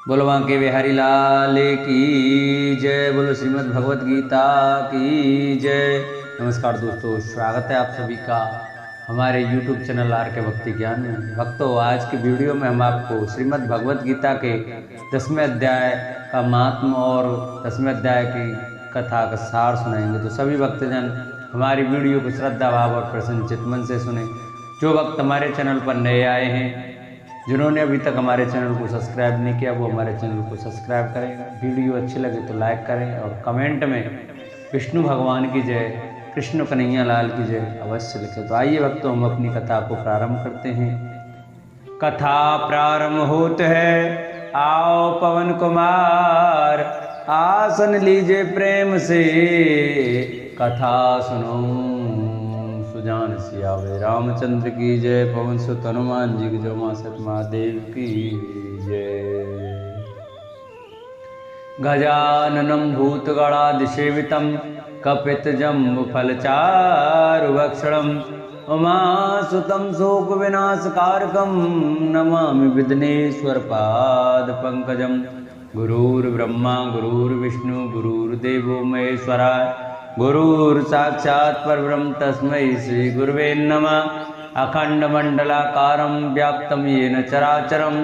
बोलो बांके बिहारी लाल की जय। बोलो श्रीमद् भगवत गीता की जय। नमस्कार दोस्तों, स्वागत है आप सभी का हमारे YouTube चैनल आर के भक्ति ज्ञान में। भक्तों, आज की वीडियो में हम आपको श्रीमद् भगवत गीता के 10वें अध्याय का महात्म और 10वें अध्याय की कथा का सार सुनाएंगे। तो सभी भक्तजन हमारी वीडियो को श्रद्धा भाव और प्रसन्न चित्त मन से सुने। जो भक्त हमारे चैनल पर नए आए हैं, जिन्होंने अभी तक हमारे चैनल को सब्सक्राइब नहीं किया, वो हमारे चैनल को सब्सक्राइब करें। वीडियो अच्छी लगे तो लाइक करें और कमेंट में विष्णु भगवान की जय, कृष्ण कन्हैया लाल की जय अवश्य लिखें। तो आइए भक्तों, हम अपनी कथा को प्रारंभ करते हैं। कथा प्रारंभ होत है, आओ पवन कुमार आसन लीजिए प्रेम से, कथा सुनो सुजान सियावे रामचंद्र की जय। पवन सुत हनुमान जी की जय। मां सत महादेव की जय। गजाननं भूतगणादिसेवितं कपितजम्बुफलचारुभक्षणं उमासुतं शोकविनाशकारकं नमामि विघ्नेश्वरपादपङ्कजं। गुरुर्ब्रह्मा गुरुर्विष्णु गुरुर्देवो महेश्वराय, गुरुर्साक्षात् परब्रह्म तस्मै श्री गुरुवे नमः। अखण्डमण्डलाकारं व्याप्तं येन चराचरं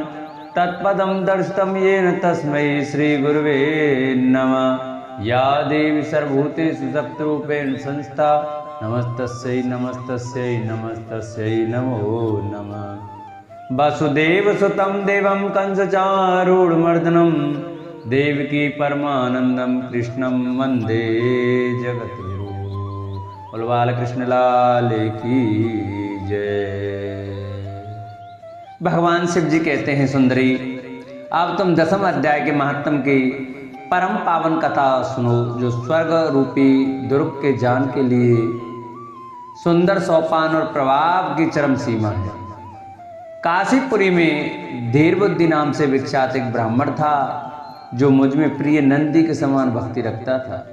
तत्पदं दर्शितं येन तस्मै श्री गुरुवे नमः। या देवी सर्वभूतेषु शक्तिरूपेण संस्था नमस्तस्यै नमस्तस्यै नमस्तस्यै नमो नमः। वसुदेवसुतं देवं कंसचारूढमर्दनं, देवकी परमानंदम कृष्णम वंदे जगद्गुरु। बोलो बालकृष्ण लाल की जय। भगवान शिव जी कहते हैं, सुंदरी अब तुम 10वें अध्याय के महात्म की परम पावन कथा सुनो, जो स्वर्ग रूपी दुर्ग के जान के लिए सुंदर सोपान और प्रभाव की चरम सीमा है। काशीपुरी में धीरबुद्धि नाम से विख्यात एक ब्राह्मण था, जो मुझ में प्रिय नंदी के समान भक्ति रखता था।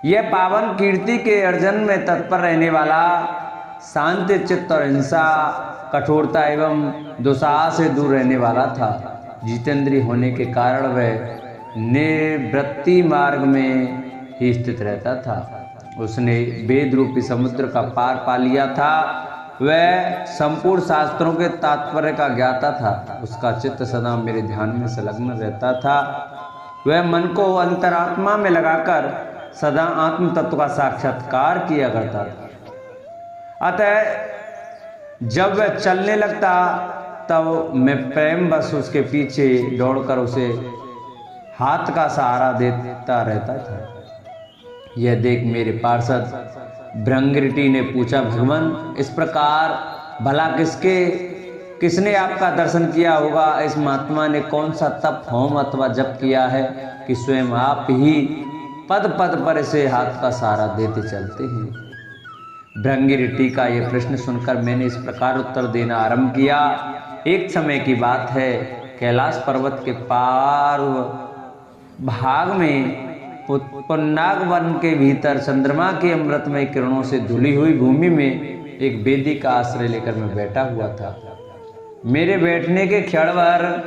यह पावन कीर्ति के अर्जन में तत्पर रहने वाला, शांति चित्त और हिंसा, कठोरता एवं दुस्साहस से दूर रहने वाला था। जितेंद्रिय होने के कारण वह निवृत्ति मार्ग में ही स्थित रहता था। उसने वेद रूपी समुद्र का पार पा लिया था। वह संपूर्ण शास्त्रों के तात्पर्य का ज्ञाता था। उसका चित्त सदा मेरे ध्यान में संलग्न रहता था। वह मन को अंतरात्मा में लगाकर सदा आत्म तत्व का साक्षात्कार किया करता था। अतः जब वह चलने लगता, तब मैं प्रेम बस उसके पीछे दौड़कर उसे हाथ का सहारा देता रहता था। यह देख मेरे पार्षद भृंगिरटी ने पूछा, भगवान इस प्रकार भला किसने आपका दर्शन किया होगा? इस महात्मा ने कौन सा तप होम अथवा जप किया है कि स्वयं आप ही पद पद पर इसे हाथ का सहारा देते चलते हैं? भृंगिरटी का यह प्रश्न सुनकर मैंने इस प्रकार उत्तर देना आरंभ किया। एक समय की बात है, कैलाश पर्वत के पार भाग में पुन्नाग वन के भीतर चंद्रमा के अमृतमय किरणों से धुली हुई भूमि में एक वेदी का आश्रय लेकर मैं बैठा हुआ था। मेरे बैठने के क्षण भर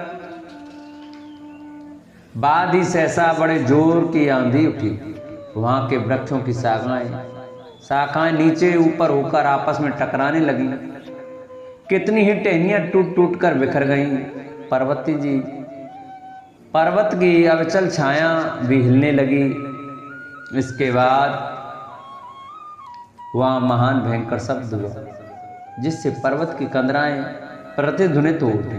बाद ही सहसा बड़े जोर की आंधी उठी। वहां के वृक्षों की शाखाएं नीचे ऊपर होकर आपस में टकराने लगी। कितनी ही टहनियां टूट टूट कर बिखर गईं। पर्वत की अविचल छाया भी हिलने लगी। इसके बाद वहां महान भयंकर शब्द हुआ, जिससे पर्वत की कंदराएं प्रतिध्वनित हो उठी।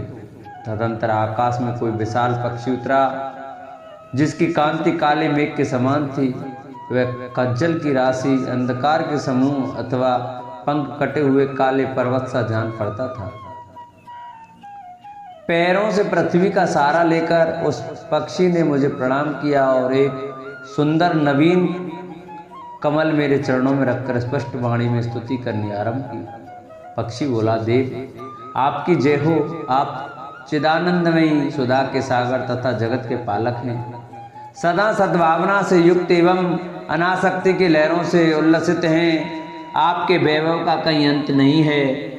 तदंतर आकाश में कोई विशाल पक्षी उतरा, जिसकी कांति काले मेघ के समान थी। वह कज्जल की राशि, अंधकार के समूह अथवा पंख कटे हुए काले पर्वत सा जान पड़ता था। पैरों से पृथ्वी का सहारा लेकर उस पक्षी ने मुझे प्रणाम किया और एक सुंदर नवीन कमल मेरे चरणों में रखकर स्पष्ट वाणी में स्तुति करनी आरंभ की। पक्षी बोला, देव आपकी जय हो। आप चिदानंदमयी सुधा के सागर तथा जगत के पालक हैं। सदा सद्भावना से युक्त एवं अनासक्ति की लहरों से उल्लसित हैं। आपके वैभव का कहीं अंत नहीं है।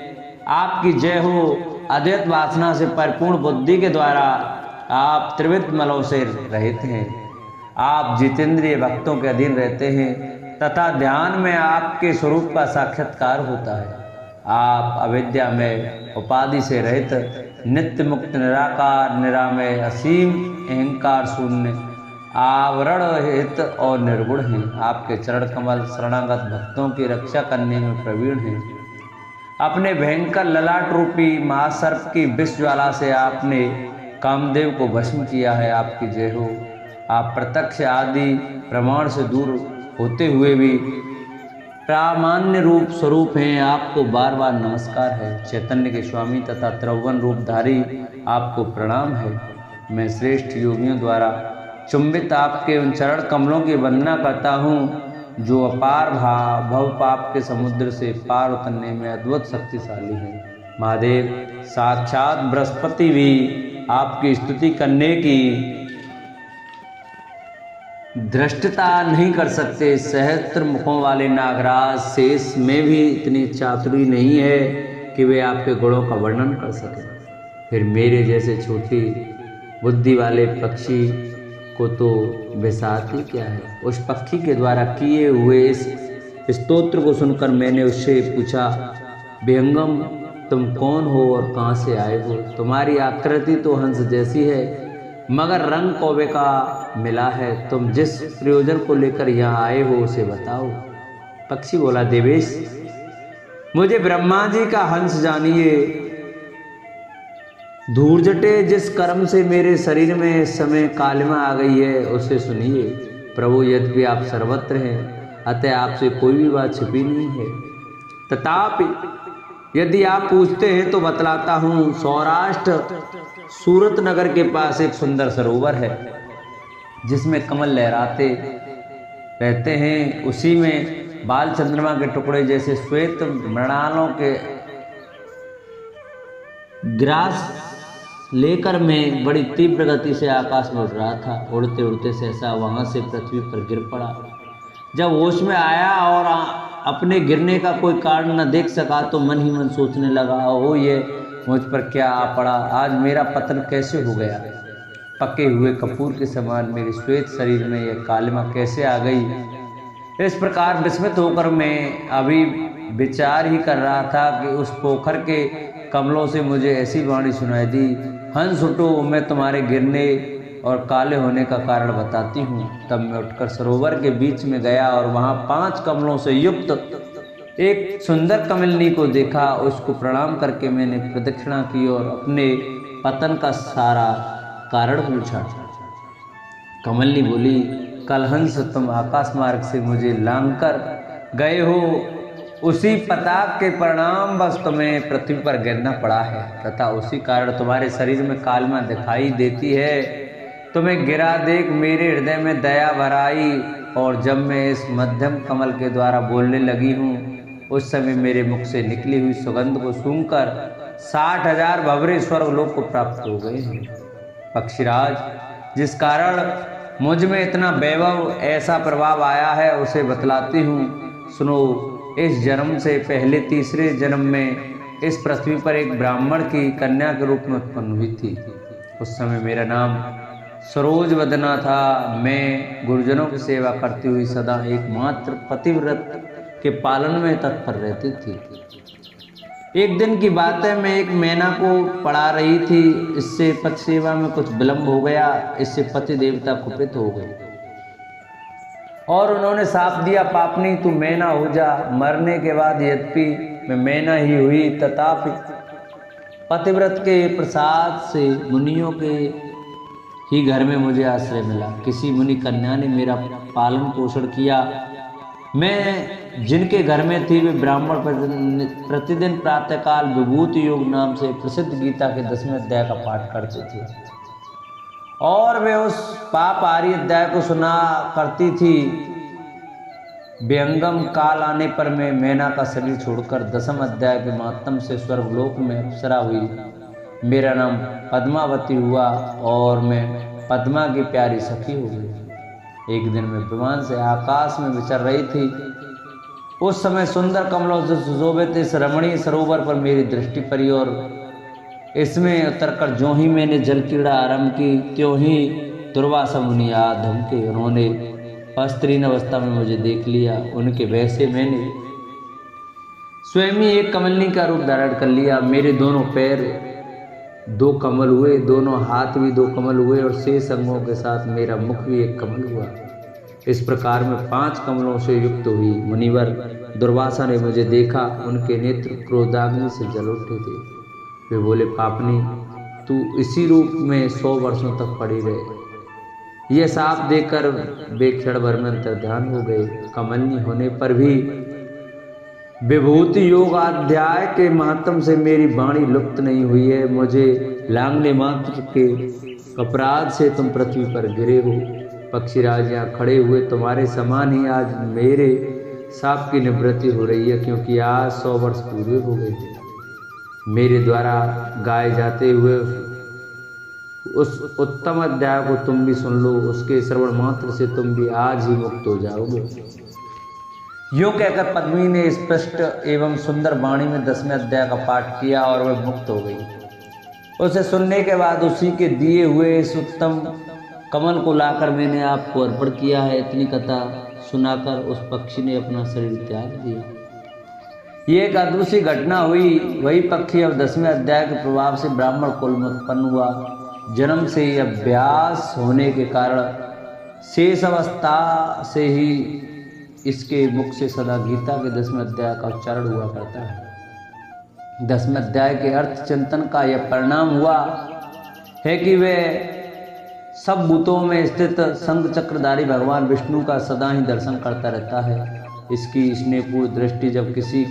आपकी जय हो। अद्वैत वासना से परिपूर्ण बुद्धि के द्वारा आप त्रिविध मलों से रहित हैं। आप जितेंद्रिय भक्तों के अधीन रहते हैं तथा ध्यान में आपके स्वरूप का साक्षात्कार होता है। आप अविद्या में उपाधि से रहित नित्य मुक्त निराकार निरामय असीम अहंकार शून्य आवरण हित और निर्गुण हैं। आपके चरण कमल शरणागत भक्तों की रक्षा करने में प्रवीण हैं। अपने भयंकर ललाट रूपी महासर्प की विष ज्वाला से आपने कामदेव को भस्म किया है। आपकी जय हो। आप प्रत्यक्ष आदि प्रमाण से दूर होते हुए भी प्रामाण्य रूप स्वरूप हैं। आपको बार बार नमस्कार है। चैतन्य के स्वामी तथा त्रिभुवन रूपधारी आपको प्रणाम है। मैं श्रेष्ठ योगियों द्वारा चुंबित आपके उन चरण कमलों की वंदना करता हूँ जो अपार भव पाप के समुद्र से पार उतरने में अद्भुत शक्तिशाली है। महादेव साक्षात बृहस्पति भी आपकी स्तुति करने की धृष्टता नहीं कर सकते। सहस्त्र मुखों वाले नागराज शेष में भी इतनी चातुरी नहीं है कि वे आपके गुणों का वर्णन कर सकें। फिर मेरे जैसे छोटी बुद्धि वाले पक्षी को तो बेसाती क्या है। उस पक्षी के द्वारा किए हुए इस स्तोत्र को सुनकर मैंने उससे पूछा, विहंगम तुम कौन हो और कहाँ से आए हो? तुम्हारी आकृति तो हंस जैसी है मगर रंग कौवे का मिला है। तुम जिस प्रयोजन को लेकर यहाँ आए हो उसे बताओ। पक्षी बोला, देवेश मुझे ब्रह्मा जी का हंस जानिए। धूर्जटे जिस कर्म से मेरे शरीर में इस समय कालिमा आ गई है उसे सुनिए। प्रभु यद्यपि आप सर्वत्र हैं अतः आपसे कोई भी बात छिपी नहीं है। तथापि यदि आप पूछते हैं तो बतलाता हूँ। सौराष्ट्र सूरत नगर के पास एक सुंदर सरोवर है जिसमें कमल लहराते रहते हैं। उसी में बाल चंद्रमा के टुकड़े जैसे श्वेत मृणालों के ग्रास लेकर मैं बड़ी तीव्र गति से आकाश में उड़ रहा था। उड़ते उड़ते सहसा वहां से पृथ्वी पर गिर पड़ा। जब होश में आया और अपने गिरने का कोई कारण न देख सका तो मन ही मन सोचने लगा, ओ ये मुझ पर क्या आ पड़ा। आज मेरा पतन कैसे हो गया। पके हुए कपूर के समान मेरे श्वेत शरीर में यह कालिमा कैसे आ गई। इस प्रकार विस्मित होकर मैं अभी विचार ही कर रहा था कि उस पोखर के कमलों से मुझे ऐसी वाणी सुनाई दी, हंस उठो, मैं तुम्हारे गिरने और काले होने का कारण बताती हूँ। तब मैं उठकर सरोवर के बीच में गया और वहाँ 5 कमलों से युक्त एक सुंदर कमलनी को देखा। उसको प्रणाम करके मैंने प्रदक्षिणा की और अपने पतन का सारा कारण पूछा। कमलनी बोली, कल हंस तुम आकाश मार्ग से मुझे लांघकर गए हो, उसी पताक के परिणाम बस तुम्हें पृथ्वी पर गिरना पड़ा है तथा उसी कारण तुम्हारे शरीर में कालिमा दिखाई देती है। तुम्हें गिरा देख मेरे हृदय में दया भराई और जब मैं इस मध्यम कमल के द्वारा बोलने लगी हूँ उस समय मेरे मुख से निकली हुई सुगंध को सूंघकर 60,000 भंवरे स्वर्गलोक को प्राप्त हो गए हैं। पक्षीराज, जिस कारण मुझ में इतना वैभव ऐसा प्रभाव आया है उसे बतलाती हूँ, सुनो। इस जन्म से पहले तीसरे जन्म में इस पृथ्वी पर एक ब्राह्मण की कन्या के रूप में उत्पन्न हुई थी। उस समय मेरा नाम सरोज वदना था। मैं गुरुजनों की सेवा करती हुई सदा एकमात्र पतिव्रत के पालन में तत्पर रहती थी। एक दिन की बात है, मैं एक मैना को पढ़ा रही थी। इससे पति सेवा में कुछ विलम्ब हो गया। इससे पति देवता कुपित हो गए और उन्होंने साफ दिया, पापनी तू मैना हो जा। मरने के बाद यद्यपि मैं मैना ही हुई तथापि पतिव्रत के प्रसाद से मुनियों के ही घर में मुझे आश्रय मिला। किसी मुनि कन्या ने मेरा पालन पोषण किया। मैं जिनके घर में थी वे ब्राह्मण प्रतिदिन प्रातःकाल विभूति योग नाम से प्रसिद्ध गीता के 10वें अध्याय का पाठ करते थे और वे उस पाप आर्य अध्याय को सुना करती थी। व्यंगम काल आने पर मैं मैना का शरीर छोड़कर 10वें अध्याय के माध्यम से स्वर्गलोक में अप्सरा हुई। मेरा नाम पद्मावती हुआ और मैं पद्मा की प्यारी सखी हो गई। एक दिन मैं विमान से आकाश में विचर रही थी। उस समय सुंदर कमलों से सुशोभित इस रमणीय सरोवर पर मेरी दृष्टि पड़ी और इसमें उतरकर ज्यों ही मैंने जल क्रीड़ा आरंभ की त्यों ही दुर्वासा मुनि आ धमके। उन्होंने वस्त्रहीन अवस्था में मुझे देख लिया। उनके भय से मैंने स्वयं ही एक कमलनी का रूप धारण कर लिया। मेरे दोनों पैर 2 कमल हुए, दोनों हाथ भी 2 कमल हुए और शेष अंगों के साथ मेरा मुख भी एक कमल हुआ। इस प्रकार मैं 5 कमलों से युक्त हुई। मुनिवर दुर्वासा ने मुझे देखा। उनके नेत्र क्रोधाग्नि से जल उठे थे। वे बोले, पापनी, तू इसी रूप में 100 वर्षों तक पड़ी रहे। यह साफ देखकर वे क्षण भर में अंतर्ध्यान हो गए। कमलनी होने पर भी विभूति योग अध्याय के महात्म से मेरी वाणी लुप्त नहीं हुई है। मुझे लांगने मात्र के अपराध से तुम पृथ्वी पर गिरे हो। पक्षीराज यहाँ खड़े हुए तुम्हारे समान ही आज मेरे साप की निवृत्ति हो रही है, क्योंकि आज 100 वर्ष पूरे हो गए हैं। मेरे द्वारा गाए जाते हुए उस उत्तम अध्याय को तुम भी सुन लो। उसके श्रवण मात्र से तुम भी आज ही मुक्त हो जाओगे। यूँ कहकर पद्मी ने स्पष्ट एवं सुंदर वाणी में 10वें अध्याय का पाठ किया और वह मुक्त हो गई। उसे सुनने के बाद उसी के दिए हुए इस उत्तम कमल को लाकर मैंने आपको अर्पण किया है। इतनी कथा सुनाकर उस पक्षी ने अपना शरीर त्याग दिया। ये एक अदृश्य घटना हुई। वही पक्षी अब 10वें अध्याय के प्रभाव से ब्राह्मण कुल में उत्पन्न हुआ। जन्म से ही अभ्यास होने के कारण शेष अवस्था से ही इसके मुख से सदा गीता के 10वें अध्याय का उच्चारण हुआ करता है। 10वें अध्याय के अर्थ चिंतन का यह परिणाम हुआ है कि वे सब भूतों में स्थित शंख चक्रधारी भगवान विष्णु का सदा ही दर्शन करता रहता है। इसकी स्नेहपूर्ण दृष्टि जब किसी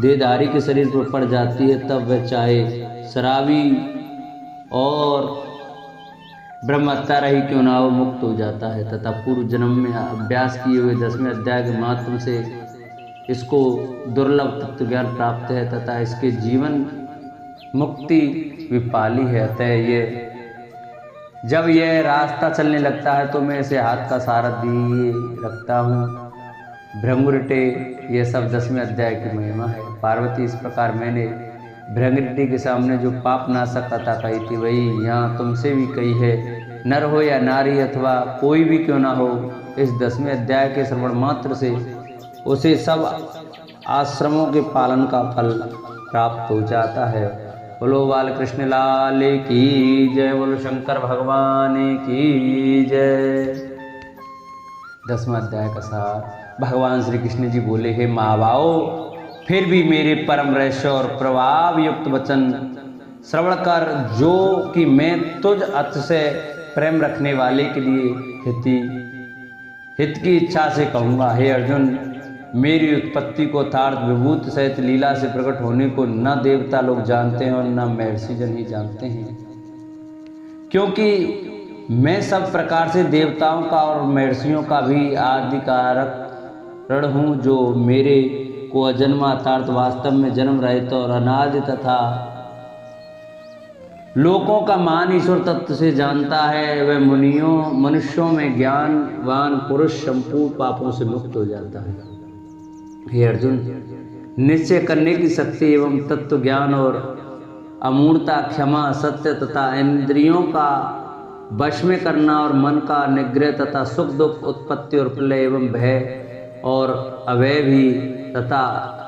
देहधारी के शरीर पर पड़ जाती है, तब वह चाहे शराबी और ब्रह्महत्या रही क्यों ना हो, मुक्त हो जाता है तथा पूर्व जन्म में अभ्यास किए हुए 10वें अध्याय के माध्यम से इसको दुर्लभ तत्व ज्ञान प्राप्त है तथा इसके जीवन मुक्ति विपाली है। अतः ये जब यह रास्ता चलने लगता है तो मैं इसे हाथ का सहारा दिए रखता हूँ। भृंगुरटे, यह सब 10वें अध्याय की महिमा है। पार्वती, इस प्रकार मैंने भृंगुरटी के सामने जो पाप नाशक कथा कही थी, वही यहाँ तुमसे भी कही है। नर हो या नारी अथवा कोई भी क्यों ना हो, इस 10वें अध्याय के श्रवण मात्र से उसे सब आश्रमों के पालन का फल प्राप्त हो जाता है। बोलो बाल कृष्ण लाल की जय, बोलो शंकर भगवान की जय। 10वां अध्याय का सार। भगवान श्री कृष्ण जी बोले, हे महाभाव, फिर भी मेरे परम रहस्य और प्रभाव युक्त वचन श्रवण कर, जो कि मैं तुझ अत से प्रेम रखने वाले के लिए हित की इच्छा से कहूँगा। हे अर्जुन, मेरी उत्पत्ति को अर्थात विभूत सहित लीला से प्रकट होने को न देवता लोग जानते हैं और न महर्षि जन ही जानते हैं, क्योंकि मैं सब प्रकार से देवताओं का और महर्षियों का भी आदि कारक ऋण हूँ, जो मेरे को अजन्मा अर्थात वास्तव में जन्म रहित और अनादि तथा लोकों का मान ईश्वर तत्व से जानता है। वह मनुष्यों में ज्ञानवान पुरुष संपूर्ण पापों से मुक्त हो जाता है। हे अर्जुन, निश्चय करने की शक्ति एवं तत्व ज्ञान और अमूर्ता, क्षमा, सत्य तथा इंद्रियों का वश में करना और मन का निग्रह तथा सुख दुख, उत्पत्ति और प्रलय एवं भय और अभय भी तथा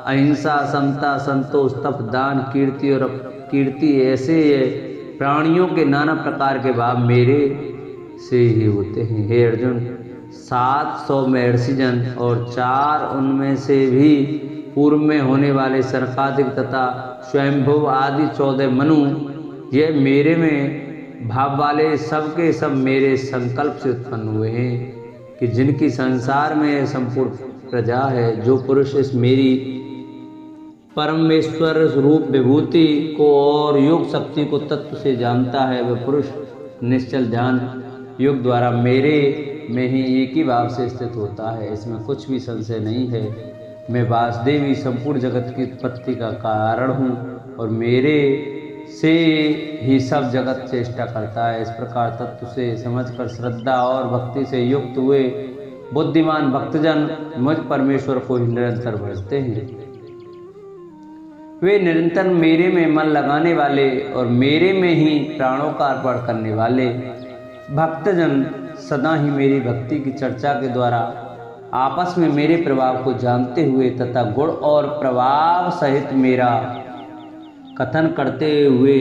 अहिंसा, समता, संतोष, तप, दान, कीर्ति और कीर्ति, ऐसे प्राणियों के नाना प्रकार के भाव मेरे से ही होते हैं। हे अर्जुन, 700 महर्षि जन और 4 उनमें से भी पूर्व में होने वाले सनकादिक तथा स्वयंभुव आदि 14 मनु, ये मेरे में भाव वाले सब के सब मेरे संकल्प से उत्पन्न हुए हैं, कि जिनकी संसार में संपूर्ण प्रजा है। जो पुरुष इस मेरी परमेश्वर रूप विभूति को और योग शक्ति को तत्व से जानता है, वह पुरुष निश्चल ध्यान योग द्वारा मेरे में ही एक ही भाव से स्थित होता है। इसमें कुछ भी संशय नहीं है। मैं वासुदेवी संपूर्ण जगत की उत्पत्ति का कारण हूँ और मेरे से ही सब जगत चेष्टा करता है। इस प्रकार तत्व से समझकर श्रद्धा और भक्ति से युक्त हुए बुद्धिमान भक्तजन मुझ परमेश्वर को ही निरंतर भजते हैं। वे निरंतर मेरे में मन लगाने वाले और मेरे में ही प्राणों का अर्पण करने वाले भक्तजन सदा ही मेरी भक्ति की चर्चा के द्वारा आपस में मेरे प्रभाव को जानते हुए तथा गुण और प्रभाव सहित मेरा कथन करते हुए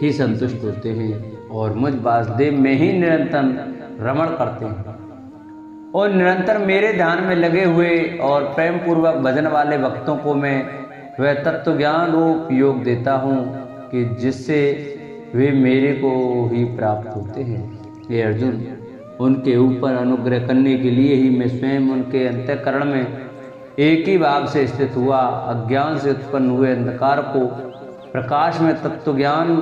ही संतुष्ट होते हैं और मुझ वासुदेव में ही निरंतर रमण करते हैं और निरंतर मेरे ध्यान में लगे हुए और प्रेम पूर्वक भजन वाले भक्तों को मैं वह तत्व ज्ञान रूप योग देता हूँ कि जिससे वे मेरे को ही प्राप्त होते हैं। हे अर्जुन, उनके ऊपर अनुग्रह करने के लिए ही मैं स्वयं उनके अंतःकरण में एक ही भाव से स्थित हुआ अज्ञान से उत्पन्न हुए अंधकार को प्रकाश में तत्व ज्ञान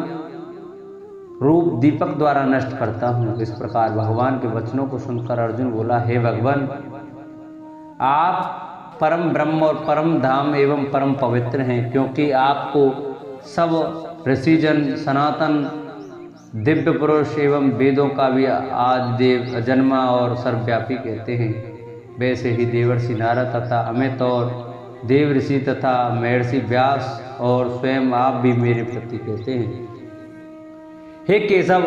रूप दीपक द्वारा नष्ट करता हूँ। इस प्रकार भगवान के वचनों को सुनकर अर्जुन बोला, हे भगवान, आप परम ब्रह्म और परम धाम एवं परम पवित्र हैं, क्योंकि आपको सब ऋषिजन सनातन दिव्य पुरुष एवं वेदों का भी आदि देव अजन्मा और सर्वव्यापी कहते हैं। वैसे ही देवर्षि नारद तथा अमित और देव ऋषि तथा महर्षि व्यास और स्वयं आप भी मेरे प्रति कहते हैं। हे केशव,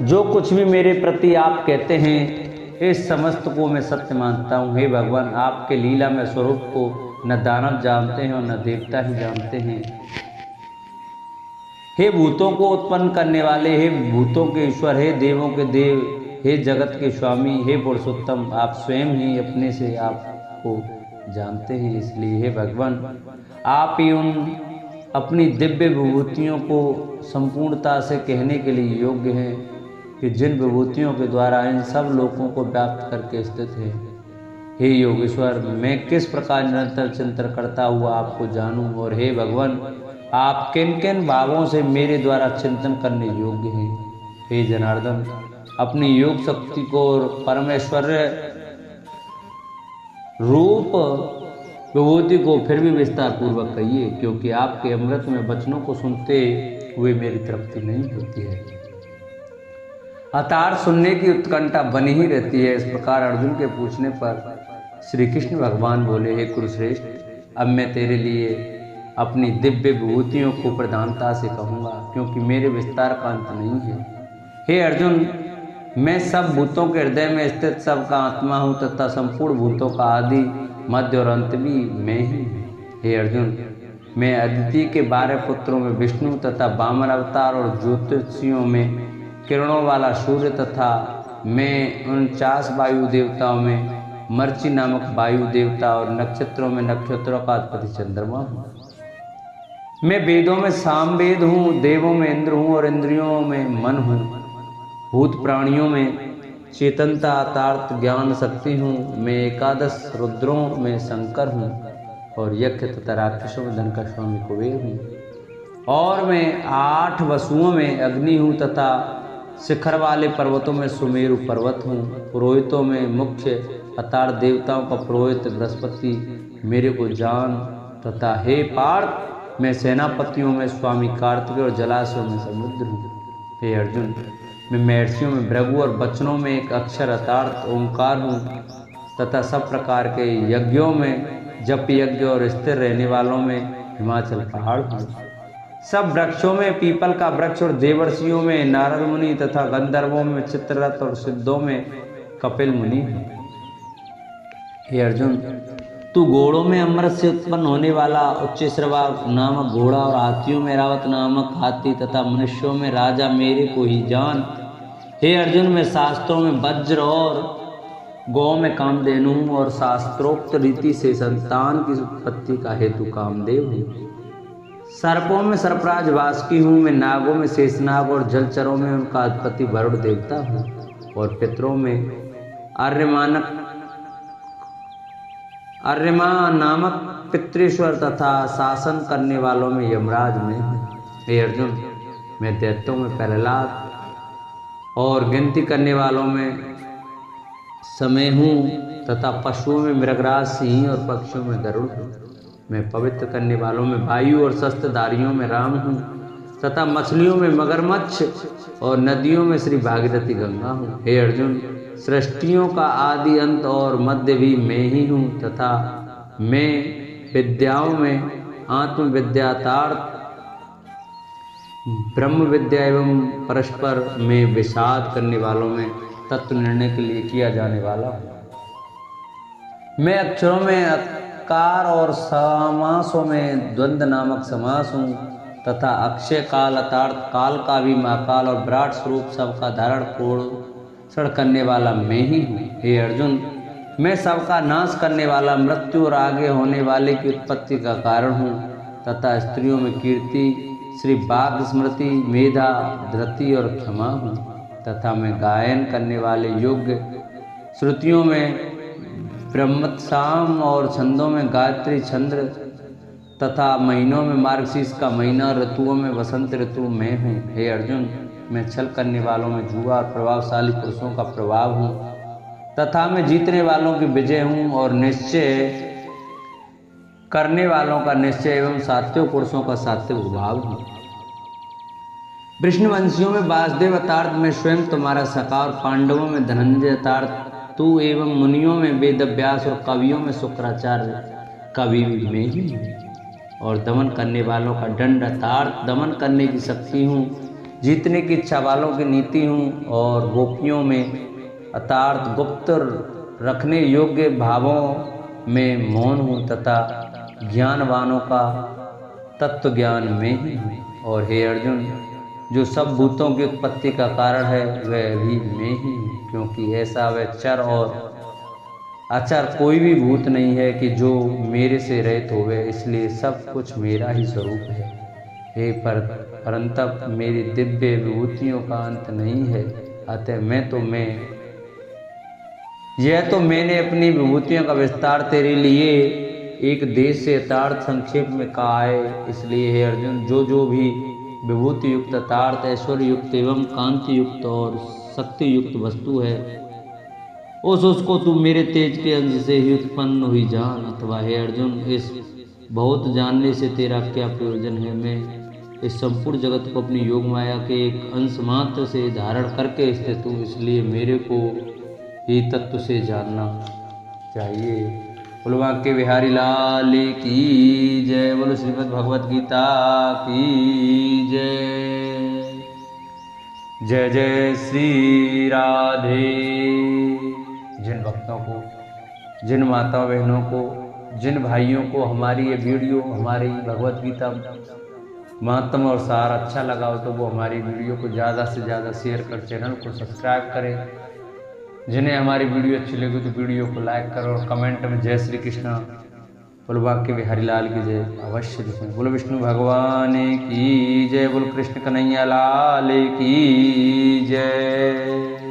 जो कुछ भी मेरे प्रति आप कहते हैं इस समस्त को मैं सत्य मानता हूँ। हे भगवान, आपके लीला में स्वरूप को न दानव जानते हैं और न देवता ही जानते हैं। हे भूतों को उत्पन्न करने वाले, हे भूतों के ईश्वर, हे देवों के देव, हे जगत के स्वामी, हे पुरुषोत्तम, आप स्वयं ही अपने से आपको जानते हैं। इसलिए हे भगवान, आप ही उन अपनी दिव्य विभूतियों को संपूर्णता से कहने के लिए योग्य हैं कि जिन विभूतियों के द्वारा इन सब लोगों को व्याप्त करके स्थित है। हे योगेश्वर, मैं किस प्रकार निरंतर चिंतन करता हुआ आपको जानूं, और हे भगवान, आप किन किन भावों से मेरे द्वारा चिंतन करने योग्य हैं। हे जनार्दन, अपनी योग शक्ति को और परमेश्वर्य रूप विभूति को फिर भी विस्तार पूर्वक कहिए, क्योंकि आपके अमृत में वचनों को सुनते हुए मेरी तृप्ति नहीं होती है। अतार सुनने की उत्कंठा बनी ही रहती है। इस प्रकार अर्जुन के पूछने पर श्री कृष्ण भगवान बोले, हे कुरुश्रेष्ठ, अब मैं तेरे लिए अपनी दिव्य विभूतियों को प्रधानता से कहूँगा, क्योंकि मेरे विस्तार का अंत नहीं है। हे अर्जुन, मैं सब भूतों के हृदय में स्थित सबका आत्मा हूँ तथा संपूर्ण भूतों का आदि मध्य और अंत भी मैं ही हूँ। हे अर्जुन, मैं अदिति के 12 पुत्रों में विष्णु तथा वामन अवतार और ज्योतिषियों में किरणों वाला सूर्य तथा मैं 49 वायु देवताओं में मर्ची नामक वायु देवता और नक्षत्रों में नक्षत्रों का अधिपति चंद्रमा हूँ। मैं वेदों में सामवेद हूँ, देवों में इंद्र हूँ और इंद्रियों में मन हूँ, भूत प्राणियों में चेतनता अतार्थ ज्ञान शक्ति हूँ। मैं 11 रुद्रों में शंकर हूँ और यज्ञ तथा राक्षसों में धन का स्वामी कुबेर हूँ। और मैं 8 वसुओं में अग्नि हूँ तथा शिखर वाले पर्वतों में सुमेरु पर्वत हूँ। पुरोहितों में मुख्य अतार देवताओं का पुरोहित बृहस्पति मेरे को जान तथा हे पार्थ, मैं सेनापतियों में स्वामी कार्तिक और जलाशयों में समुद्र हूँ। हे अर्जुन, मैं महर्षियों में भृगु और बचनों में एक अक्षर अतार्थ ओंकार हूँ तथा सब प्रकार के यज्ञों में जप यज्ञ और स्थिर रहने वालों में हिमाचल पहाड़ हूँ। सब वृक्षों में पीपल का वृक्ष और देवर्षियों में नारद मुनि तथा गंधर्वों में चित्ररथ और सिद्धों में कपिल मुनि हूँ। हे अर्जुन, तू घोड़ों में अमृत से उत्पन्न होने वाला उच्चश्रवा नामक घोड़ा और हाथियों में रावत नामक हाथी तथा मनुष्यों में राजा मेरे को ही जान। हे अर्जुन, मैं शास्त्रों में वज्र और गौ में कामधेनु हूँ और शास्त्रोक्त रीति से संतान की उत्पत्ति का हेतु कामदेव हूँ। सर्पों में सर्पराज वासुकी हूँ। मैं नागों में शेषनाग और जलचरों में उनका अधिपति वरुण देवता हूँ और पितरों में अर्यमा नामक पितृश्वर तथा शासन करने वालों में यमराज में हूँ। हे अर्जुन, मैं दैत्यों में प्रहलाद और गिनती करने वालों में समय हूँ तथा पशुओं में मृगराज सिंह और पक्षियों में गरुड़ हूँ। मैं पवित्र करने वालों में वायु और शस्त्रधारियों में राम हूँ तथा मछलियों में मगरमच्छ और नदियों में श्री भागीरथी गंगा हूँ। हे अर्जुन, सृष्टियों का आदि अंत और मध्य भी मैं ही हूँ तथा मैं विद्याओं में आत्मविद्यातार्थ ब्रह्म विद्या एवं परस्पर में विषाद करने वालों में तत्व निर्णय के लिए किया जाने वाला हूँ। मैं अक्षरों में अकार और समासों में द्वंद्व नामक समास हूँ तथा अक्षय काल अर्थात काल का भी महाकाल और विराट स्वरूप सबका धारण पोषण करने वाला मैं ही हूँ। हे अर्जुन, मैं सबका नाश करने वाला मृत्यु और आगे होने वाले की उत्पत्ति का कारण हूँ तथा स्त्रियों में कीर्ति श्री बाघ स्मृति मेधा धृति और क्षमा हूँ तथा मैं गायन करने वाले योग्य श्रुतियों में ब्रह्मसाम और छंदों में गायत्री छंद तथा महीनों में मार्गशीर्ष का महीना ऋतुओं में वसंत ऋतु में हूँ। हे अर्जुन, मैं छल करने वालों में जुआ और प्रभावशाली पुरुषों का प्रभाव हूँ तथा मैं जीतने वालों की विजय हूँ और निश्चय करने वालों का निश्चय एवं सात्विक पुरुषों का सात्विक भाव हूँ। विष्णुवंशियों में वासुदेव अवतार में स्वयं तुम्हारा सखा और पांडवों में धनंजय अवतार तू एवं मुनियों में वेद व्यास और कवियों में शुक्राचार्य कवि में ही हूँ और दमन करने वालों का दंड अर्थात दमन करने की शक्ति हूँ। जीतने की इच्छा वालों की नीति हूँ और गोपियों में अर्थात गुप्त रखने योग्य भावों में मौन हूँ तथा ज्ञानवानों का तत्व ज्ञान में ही हूँ। और हे अर्जुन, जो सब भूतों की उत्पत्ति का कारण है वह भी मैं ही हूँ, क्योंकि ऐसा वह चर और अचर कोई भी भूत नहीं है कि जो मेरे से रहित होवे, इसलिए सब कुछ मेरा ही स्वरूप है। हे परंतप मेरी दिव्य विभूतियों का अंत नहीं है, अतः यह तो मैंने अपनी विभूतियों का विस्तार तेरे लिए एक देश से यथार्थ संक्षेप में कहा है। इसलिए हे अर्जुन, जो भी विभूति युक्त यथार्थ ऐश्वर्य युक्त एवं कांति युक्त और शक्ति युक्त वस्तु है उसको तू मेरे तेज के अंश से ही उत्पन्न हुई जान। अथवा हे अर्जुन, इस बहुत जानने से तेरा क्या प्रयोजन है। मैं इस संपूर्ण जगत को अपनी योग माया के एक अंश मात्र से धारण करके स्थित हूँ, इसलिए मेरे को ही तत्व से जानना चाहिए। बोलो बांके बिहारी लाल की जय। बोलो श्रीमद् भगवद गीता की जय। जय जय श्री राधे। जिन भक्तों को, जिन माताओं बहनों को, जिन भाइयों को हमारी ये वीडियो, हमारी भगवत गीता महात्म और सार अच्छा लगा हो तो वो हमारी वीडियो को ज़्यादा से ज़्यादा शेयर कर, चैनल को सब्सक्राइब करें। जिन्हें हमारी वीडियो अच्छी लगी तो वीडियो को लाइक करो और कमेंट में जय श्री कृष्ण बोलो बांके बिहारी लाल की जय अवश्य लिखें। बोलो विष्णु भगवान की जय। बोलो कृष्ण कन्हैया लाल की जय।